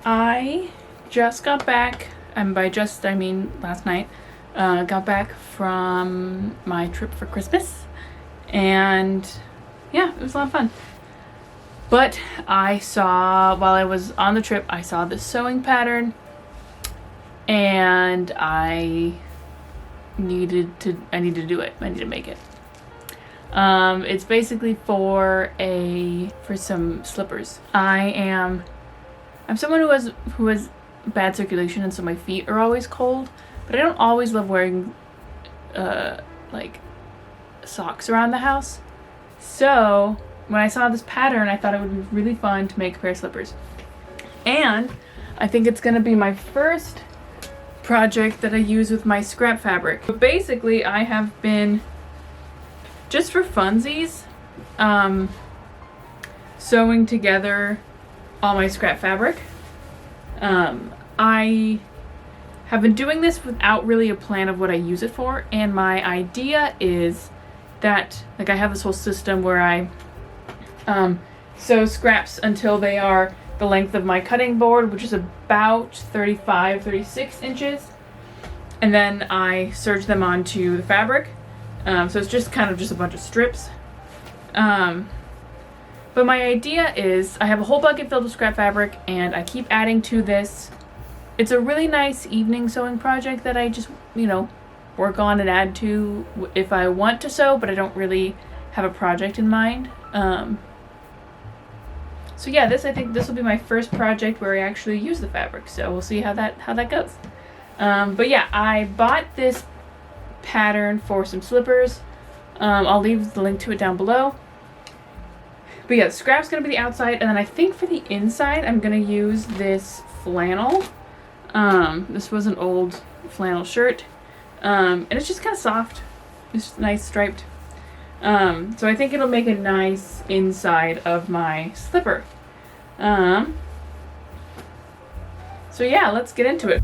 I just got back, and by just I mean last night, got back from my trip for Christmas, and yeah, it was a lot of fun. But I saw, while I was on the trip, I saw this sewing pattern, and I needed to do it. I need to make it. It's basically for some slippers. I'm someone who has bad circulation, and so my feet are always cold, but I don't always love wearing like socks around the house. So when I saw this pattern, I thought it would be really fun to make a pair of slippers. And I think it's gonna be my first project that I use with my scrap fabric. But basically, I have been, just for funsies, sewing together all my scrap fabric. I have been doing this without really a plan of what I use it for, and my idea is that, like, I have this whole system where I sew scraps until they are the length of my cutting board, which is about 36 inches, and then I serge them onto the fabric. So it's just kind of just a bunch of strips. But my idea is I have a whole bucket filled with scrap fabric, and I keep adding to this. It's a really nice evening sewing project that I just, work on and add to if I want to sew, but I don't really have a project in mind. So yeah, I think this will be my first project where I actually use the fabric. So we'll see how that goes. But yeah, I bought this pattern for some slippers. I'll leave the link to it down below. But yeah, the scrap's gonna be the outside, and then I think for the inside, I'm gonna use this flannel. This was an old flannel shirt, and it's just kind of soft. It's nice striped. So I think it'll make a nice inside of my slipper. So yeah, let's get into it.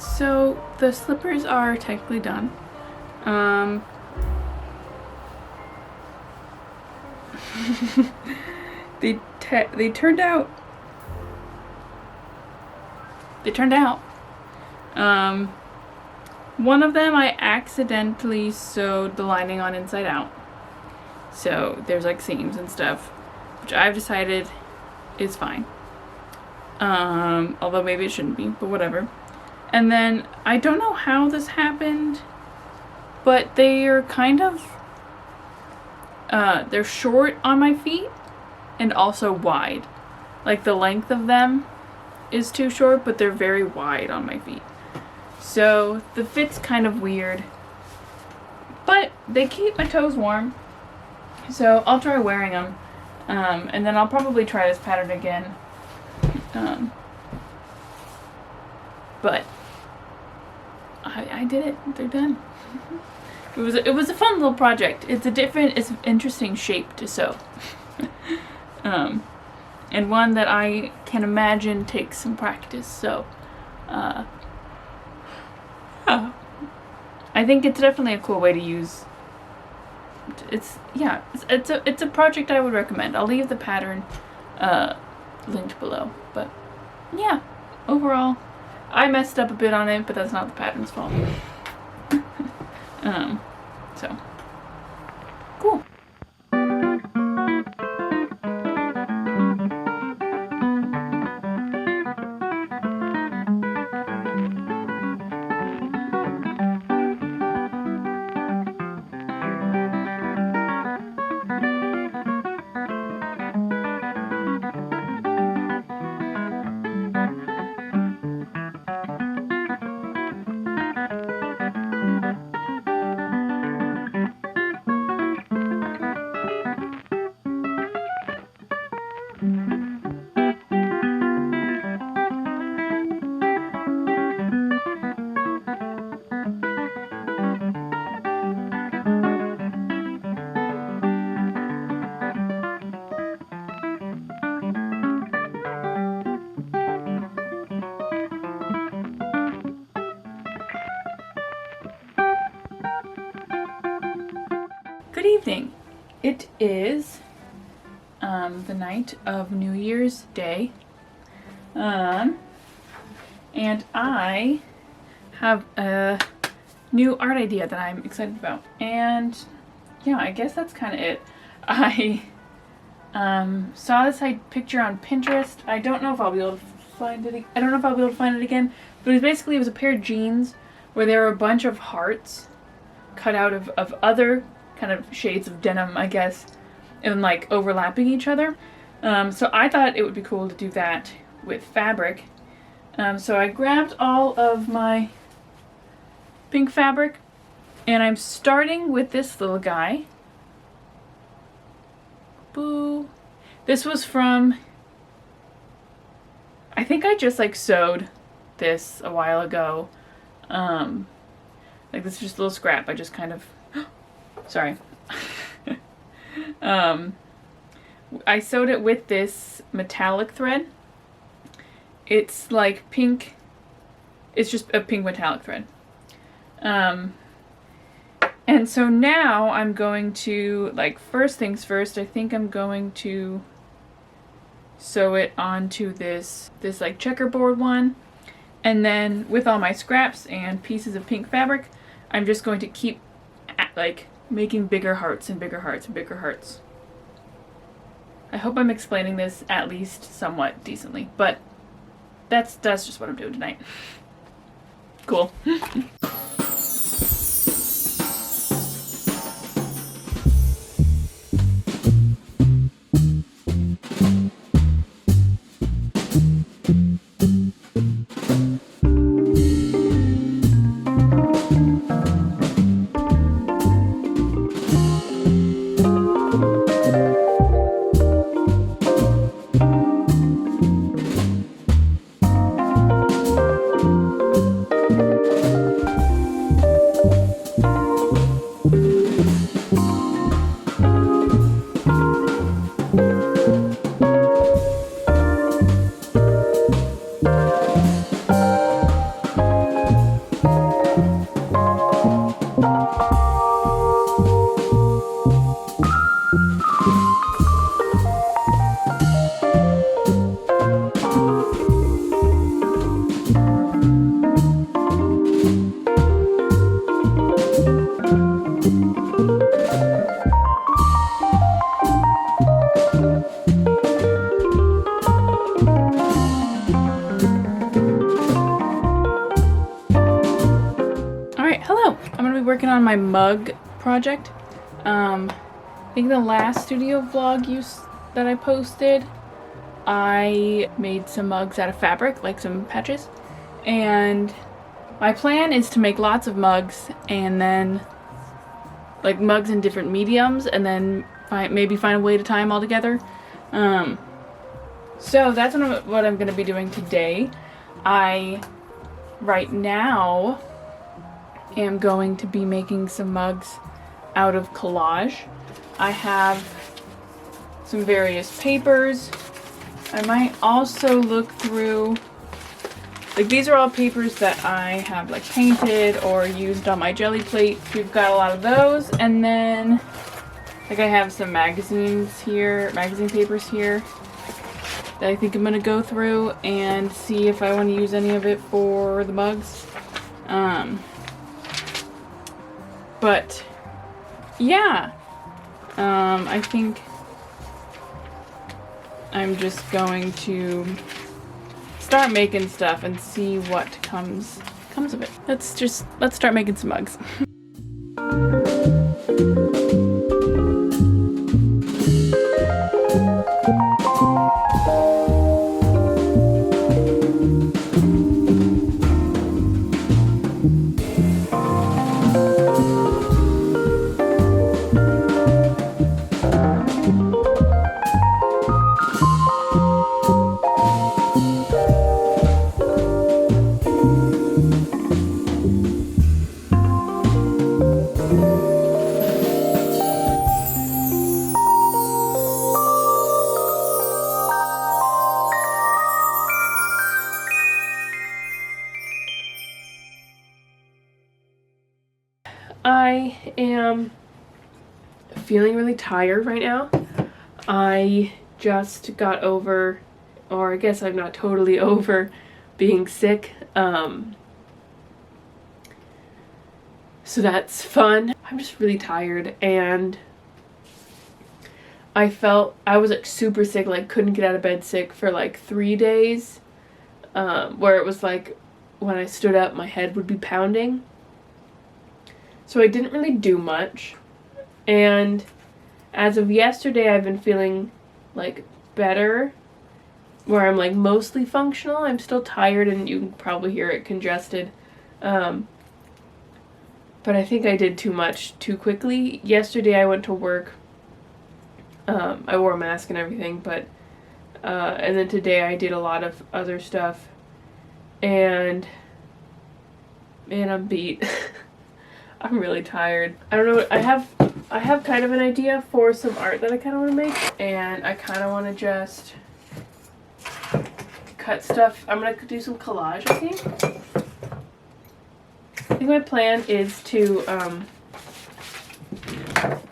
So the slippers are technically done. They turned out. One of them I accidentally sewed the lining on inside out. So there's like seams and stuff, which I've decided is fine. Although maybe it shouldn't be, but whatever. And then I don't know how this happened, but they are kind of they're short on my feet and also wide. Like the length of them is too short, but they're very wide on my feet. So the fit's kind of weird, but they keep my toes warm. So I'll try wearing them, and then I'll probably try this pattern again. But I did it. They're done. It was a fun little project. It's an interesting shape to sew. And one that I can imagine takes some practice. So, I think it's definitely a cool way to use. It's a project I would recommend. I'll leave the pattern linked below. But yeah, overall, I messed up a bit on it, but that's not the pattern's fault. So, cool. Good evening. It is the night of New Year's Day, and I have a new art idea that I'm excited about. And yeah, I guess that's kind of it. I saw this picture on Pinterest. I don't know if I'll be able to find it. I don't know if I'll be able to find it again. But it was a pair of jeans where there were a bunch of hearts cut out of other kind of shades of denim, I guess, and like overlapping each other. So I thought it would be cool to do that with fabric. So I grabbed all of my pink fabric, and I'm starting with this little guy. Boo. This was from, I think I just like sewed this a while ago. Like this is just a little scrap. I just kind of, sorry. I sewed it with this metallic thread. It's like pink, it's just a pink metallic thread. And so now I'm going to, like, first things first, I think I'm going to sew it onto this like checkerboard one. And then with all my scraps and pieces of pink fabric, I'm just going to keep like making bigger hearts and bigger hearts and bigger hearts. I hope I'm explaining this at least somewhat decently, but that's just what I'm doing tonight. Cool. Working on my mug project. I think the last studio vlog that I posted, I made some mugs out of fabric, like some patches, and my plan is to make lots of mugs, and then like mugs in different mediums, and then maybe find a way to tie them all together. So that's what I'm going to be doing today. Right now am going to be making some mugs out of collage. I have some various papers. I might also look through, like, these are all papers that I have like painted or used on my jelly plate. We've got a lot of those, and then like I have some magazine papers here. that I think I'm gonna go through and see if I want to use any of it for the mugs. But yeah, I think I'm just going to start making stuff and see what comes of it. Let's start making some mugs. I am feeling really tired right now. I just got over, or I guess I'm not totally over, being sick. So that's fun. I'm just really tired, and I was like super sick, like couldn't get out of bed sick for like 3 days, where it was like when I stood up my head would be pounding. So I didn't really do much, and as of yesterday I've been feeling like better, where I'm like mostly functional. I'm still tired and you can probably hear it congested, but I think I did too much too quickly. Yesterday I went to work, I wore a mask and everything, but and then today I did a lot of other stuff, and man, I'm beat. I'm really tired. I don't know, I have kind of an idea for some art that I kind of want to make, and I kind of want to just cut stuff. I'm going to do some collage, I think. I think my plan is to,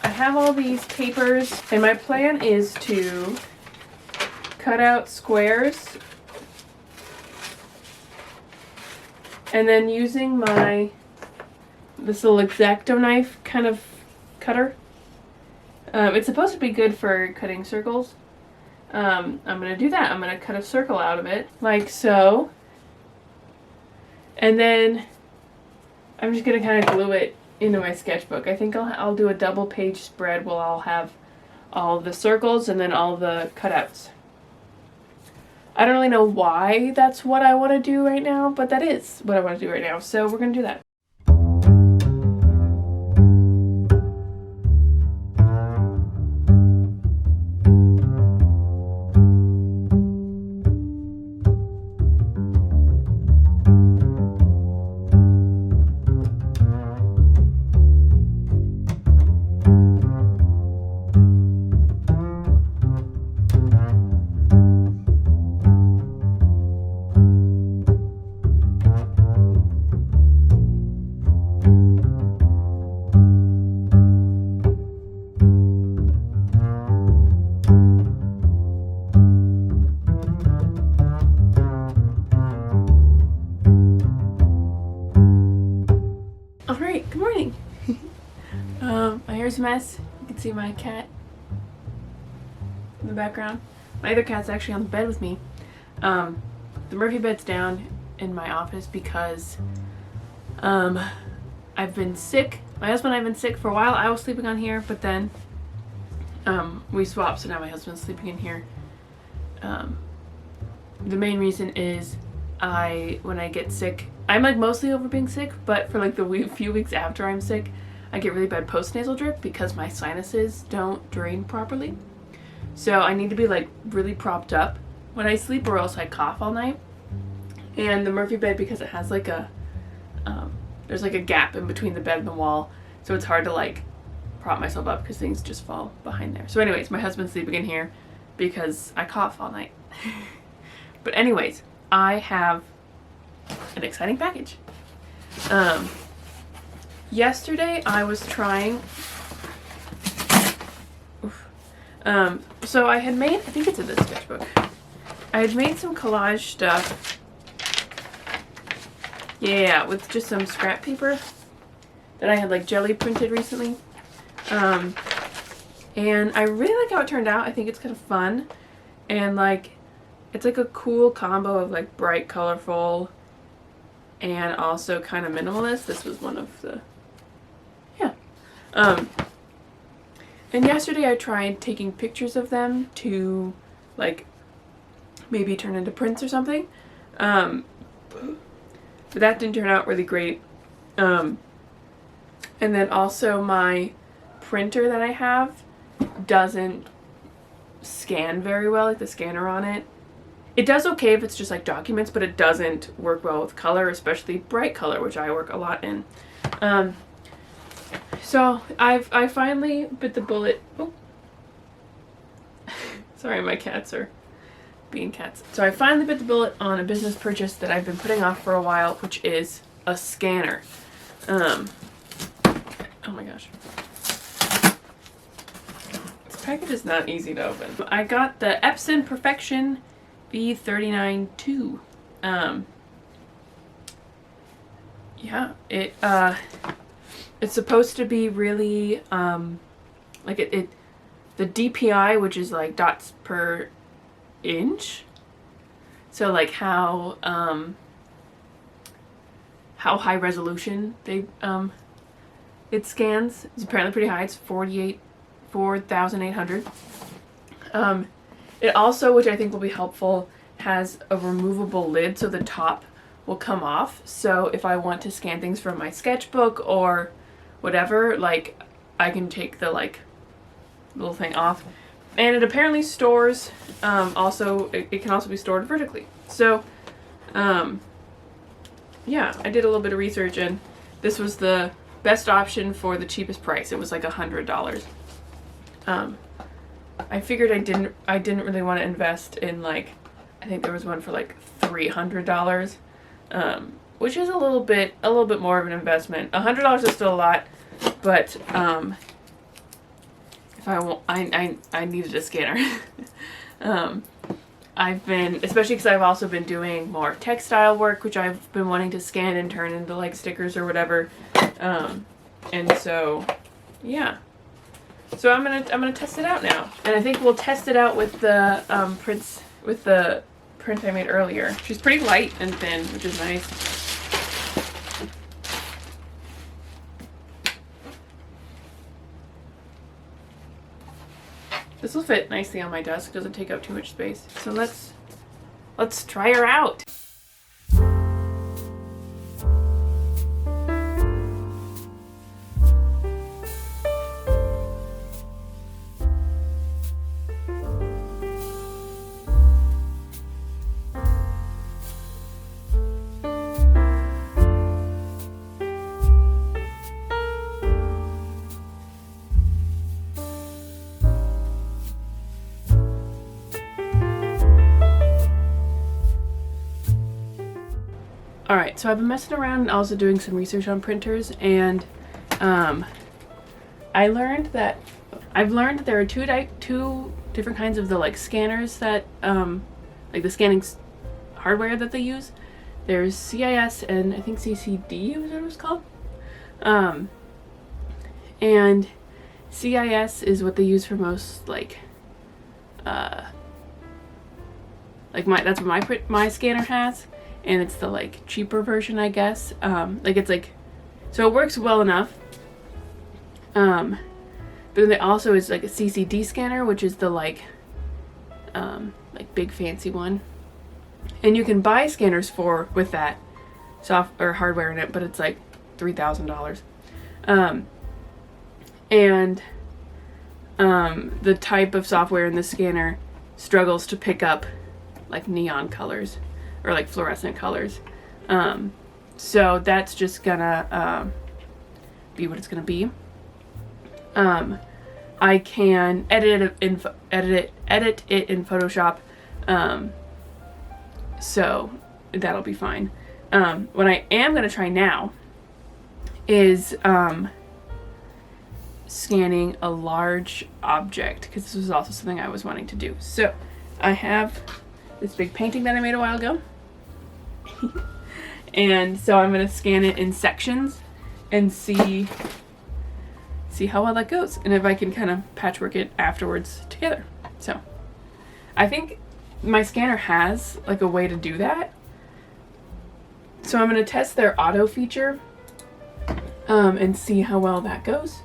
I have all these papers, and my plan is to cut out squares, and then using this little X-Acto knife kind of cutter. It's supposed to be good for cutting circles. I'm gonna do that. I'm gonna cut a circle out of it, like so. And then I'm just gonna kind of glue it into my sketchbook. I think I'll do a double page spread where I'll have all the circles and then all the cutouts. I don't really know why that's what I want to do right now, but that is what I want to do right now. So we're gonna do that. Alright, good morning. My hair's a mess. You can see my cat in the background. My other cat's actually on the bed with me. The Murphy bed's down in my office because I've been sick. My husband and I have been sick for a while. I was sleeping on here, but then we swapped, so now my husband's sleeping in here. The main reason is when I get sick, I'm like mostly over being sick, but for like the few weeks after I'm sick, I get really bad postnasal drip because my sinuses don't drain properly. So I need to be like really propped up when I sleep, or else I cough all night. And the Murphy bed, because it has like there's like a gap in between the bed and the wall, so it's hard to like prop myself up because things just fall behind there. So anyways, my husband's sleeping in here because I cough all night. But anyways, I have an exciting package. Yesterday I was trying, so I had made, I think it's in this sketchbook. I had made some collage stuff. Yeah, with just some scrap paper that I had like jelly printed recently. And I really like how it turned out. I think it's kind of fun. And like, it's like a cool combo of like bright, colorful, and also kind of minimalist. This was one of the, yeah. And yesterday I tried taking pictures of them to like maybe turn into prints or something. But that didn't turn out really great. And then also my printer that I have doesn't scan very well, like the scanner on it. It does okay if it's just like documents, but it doesn't work well with color, especially bright color, which I work a lot in. So I finally bit the bullet. Oh. Sorry, my cats are being cats. So I finally bit the bullet on a business purchase that I've been putting off for a while, which is a scanner. Oh my gosh. This package is not easy to open. I got the Epson Perfection V39-2. Yeah, it's supposed to be really, like the DPI, which is like dots per inch. So like how high resolution it scans is apparently pretty high. It's 4,800. It also, which I think will be helpful, has a removable lid, so the top will come off. So if I want to scan things from my sketchbook or whatever, like I can take the like little thing off. And it apparently stores, also, it can also be stored vertically. So, yeah, I did a little bit of research and this was the best option for the cheapest price. It was like $100. I figured I didn't really want to invest in like, I think there was one for like $300, which is a little bit more of an investment. $100 is still a lot, but if I needed a scanner. I've been, especially because I've also been doing more textile work, which I've been wanting to scan and turn into like stickers or whatever. And so, yeah. So I'm gonna test it out now, and I think we'll test it out with the prints, with the print I made earlier. She's pretty light and thin, which is nice. This will fit nicely on my desk. Doesn't take up too much space. So let's try her out. Alright, so I've been messing around and also doing some research on printers, and I've learned that there are two different kinds of the like scanners that like the scanning hardware that they use. There's CIS and I think CCD is what it was called. And CIS is what they use for most that's what my scanner has. And it's the like cheaper version, I guess. Like it's like, so it works well enough. But then there also is like a CCD scanner, which is the like big fancy one. And you can buy scanners with that software or hardware in it, but it's like $3,000. And the type of software in the scanner struggles to pick up like neon colors or like fluorescent colors. So that's just gonna be what it's gonna be. I can edit it in Photoshop, so that'll be fine. What I am gonna try now is scanning a large object, because this was also something I was wanting to do. So I have this big painting that I made a while ago. And so I'm going to scan it in sections and see how well that goes, and if I can kind of patchwork it afterwards together. So I think my scanner has like a way to do that. So I'm going to test their auto feature and see how well that goes.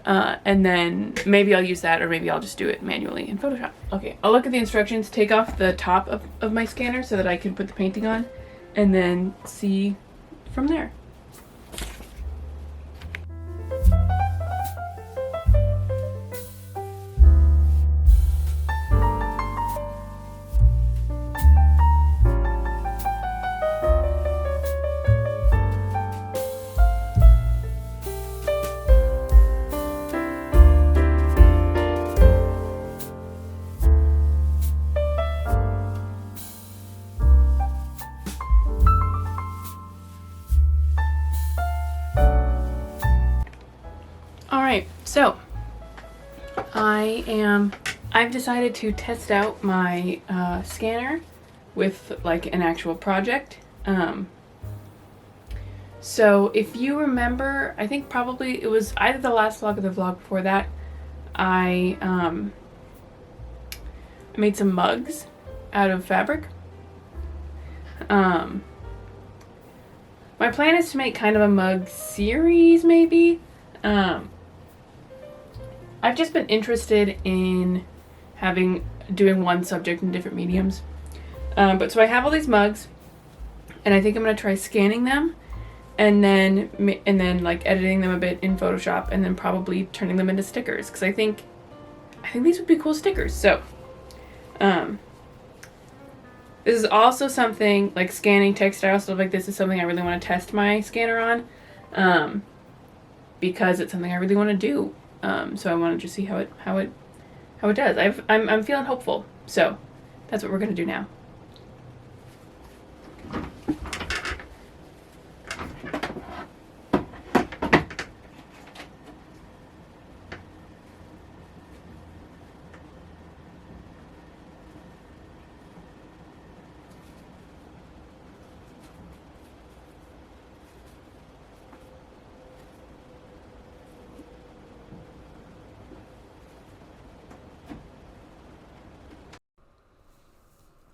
And then maybe I'll use that, or maybe I'll just do it manually in Photoshop. Okay, I'll look at the instructions, take off the top of my scanner so that I can put the painting on, and then see from there. Alright, so I've decided to test out my scanner with like an actual project. So if you remember, I think probably it was either the last vlog or the vlog before that, I made some mugs out of fabric. My plan is to make kind of a mug series, maybe. I've just been interested in doing one subject in different mediums. But so I have all these mugs, and I think I'm gonna try scanning them, and then like editing them a bit in Photoshop, and then probably turning them into stickers, because I think these would be cool stickers. So this is also something like scanning textile stuff like this is something I really want to test my scanner on, because it's something I really want to do. So I wanted to see how it does. I'm feeling hopeful. So that's what we're gonna do now.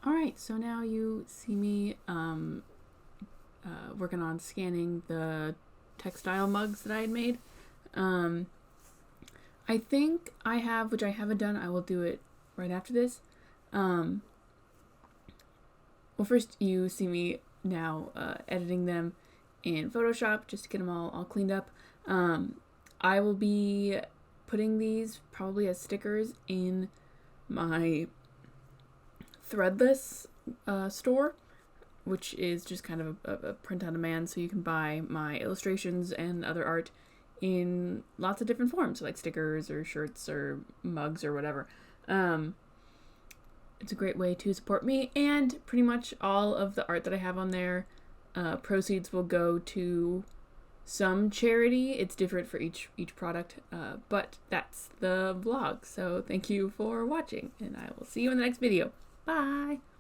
Alright, so now you see me working on scanning the textile mugs that I had made. I think I have, which I haven't done, I will do it right after this. Well, first you see me now editing them in Photoshop just to get them all cleaned up. I will be putting these probably as stickers in my Threadless store, which is just kind of a print on demand, so you can buy my illustrations and other art in lots of different forms, like stickers or shirts or mugs or whatever. It's a great way to support me, and pretty much all of the art that I have on there, proceeds will go to some charity. It's different for each product, but that's the vlog. So thank you for watching, and I will see you in the next video. Bye!